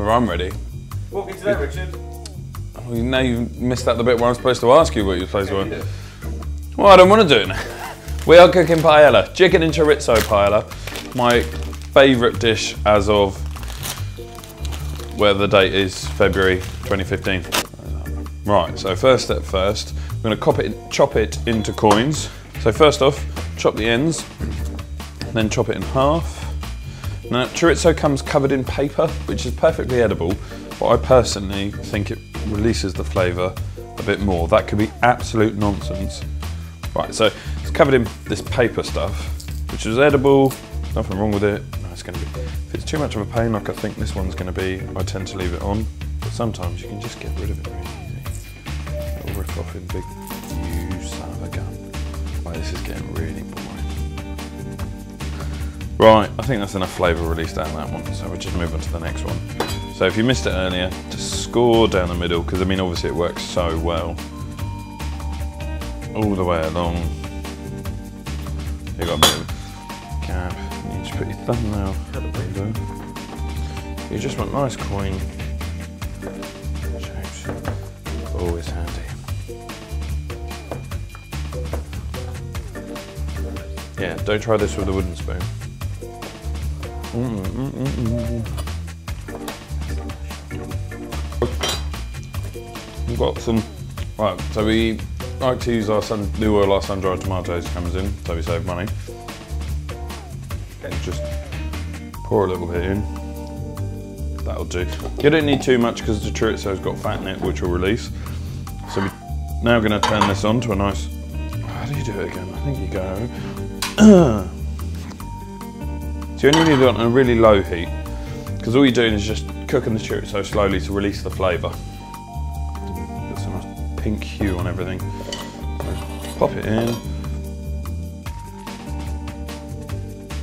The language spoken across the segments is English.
whenever I'm ready. Walk into that, Richard. Well, now you've missed out the bit where I'm supposed to ask you what you're supposed to do. Well, I don't want to do it now. We are cooking paella, chicken and chorizo paella. My favourite dish as of, where the date is, February 2015. Right, so first step first, we're going to chop it into coins. So first off, chop the ends, then chop it in half. Now, chorizo comes covered in paper, which is perfectly edible, but I personally think it releases the flavour a bit more. That could be absolute nonsense. Right, so it's covered in this paper stuff, which is edible, nothing wrong with it. No, it's going to be, if it's too much of a pain, like I think this one's going to be, I tend to leave it on, but sometimes you can just get rid of it really easy. It'll rip off in big, you son of a gun. Right, this is getting really boring. Right, I think that's enough flavour released out of that one, so we'll just move on to the next one. So if you missed it earlier, just score down the middle, because I mean obviously it works so well. All the way along. You've got a bit of gap, you just put your thumbnail under. You just want nice coin shapes, always handy. Yeah, don't try this with a wooden spoon. We've got some, right, so we like to use our new oil, our sun-dried tomatoes comes in, so we save money. And just pour a little bit in, that'll do. You don't need too much because the chorizo's got fat in it, which will release. So we're now going to turn this on to a nice, how do you do it again? I think you go, so you only need it on a really low heat, because all you're doing is just cooking the chorizo slowly to release the flavour. Got some nice pink hue on everything. So pop it in.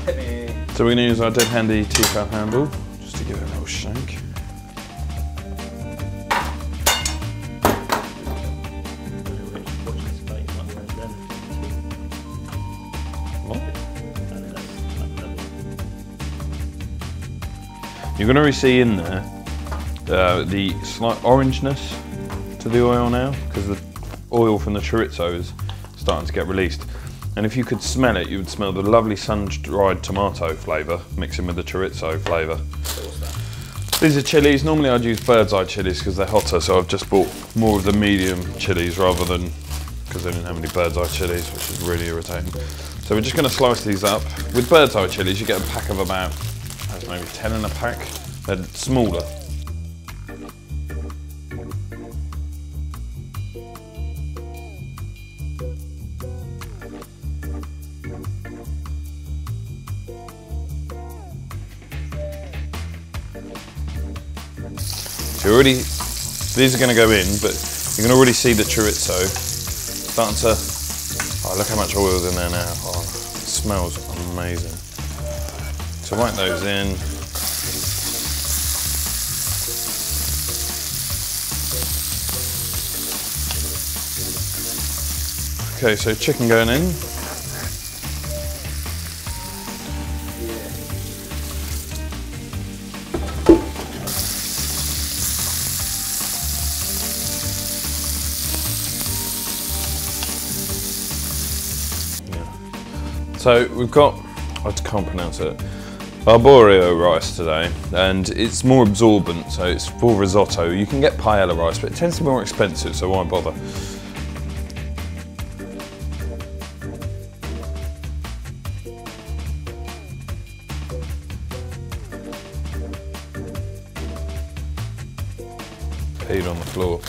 Hit me. So we're going to use our dead handy teacup handle, just to give it a little shake. You're going to really see in there the slight orangeness to the oil now, because the oil from the chorizo is starting to get released. And if you could smell it, you would smell the lovely sun-dried tomato flavour mixing with the chorizo flavour. These are chilies. Normally I'd use bird's eye chilies because they're hotter, so I've just bought more of the medium chilies rather than, because they didn't have any bird's eye chilies, which is really irritating. So we're just going to slice these up. With bird's eye chilies you get a pack of about, there's maybe 10 in a pack. They're smaller. So already, these are going to go in, but you can already see the chorizo starting to, oh look how much oil's in there now. Oh, it smells amazing. So wipe those in. Okay, so chicken going in. So we've got, I can't pronounce it, arborio rice today, and it's more absorbent, so it's for risotto. You can get paella rice, but it tends to be more expensive, so why bother? Peed on the floor.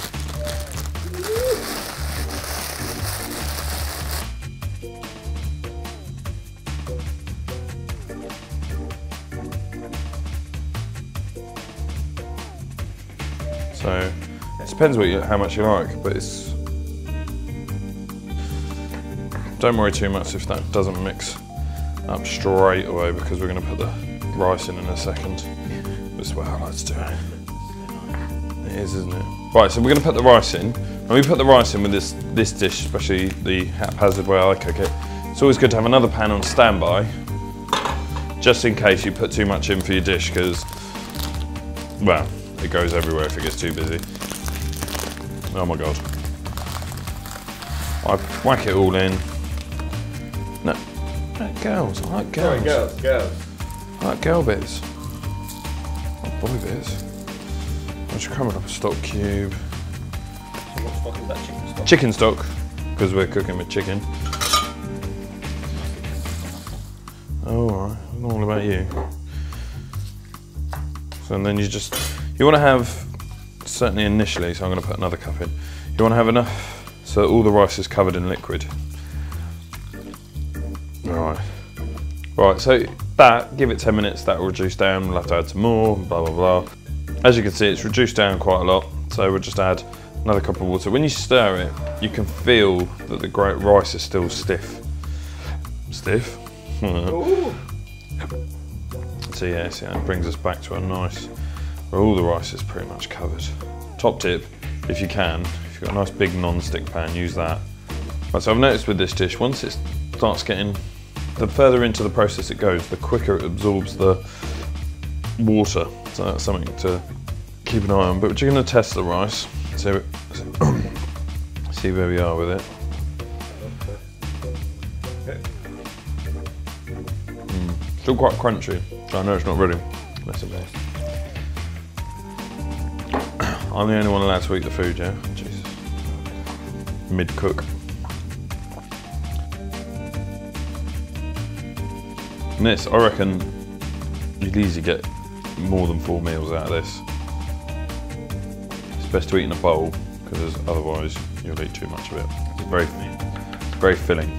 So it depends how much you like, but it's, don't worry too much if that doesn't mix up straight away, because we're going to put the rice in a second. This is what I like to do it. It is, isn't it? Right, so we're going to put the rice in, and we put the rice in with this dish, especially the haphazard way I cook it. It's always good to have another pan on standby, just in case you put too much in for your dish, because, well, it goes everywhere if it gets too busy. Oh my god. I whack it all in. No, girls, I like girls. Sorry, girls. I like girl bits. Not boy bits. I'm just crumbling up a stock cube. So what stock is that, chicken stock? Chicken stock, because we're cooking with chicken. Oh, alright, I know all about you. So and then you want to have, certainly initially, so I'm going to put another cup in. You want to have enough so that all the rice is covered in liquid. Right, so that, give it 10 minutes, that will reduce down, we'll have to add some more, blah, blah, blah. As you can see, it's reduced down quite a lot, so we'll just add another cup of water. When you stir it, you can feel that the rice is still stiff. Stiff? So yeah, see, it brings us back to a nice, where all the rice is pretty much covered. Top tip, if you can, if you've got a nice big non-stick pan, use that. Right, so I've noticed with this dish, once it starts getting, the further into the process it goes, the quicker it absorbs the water. So that's something to keep an eye on. But we're going to test the rice, so see where we are with it. Still quite crunchy, so I know it's not ready. I'm the only one allowed to eat the food, yeah? Jesus. Mid-cook. And this, I reckon, you'd easily get more than 4 meals out of this. It's best to eat in a bowl, because otherwise you'll eat too much of it. It's very filling.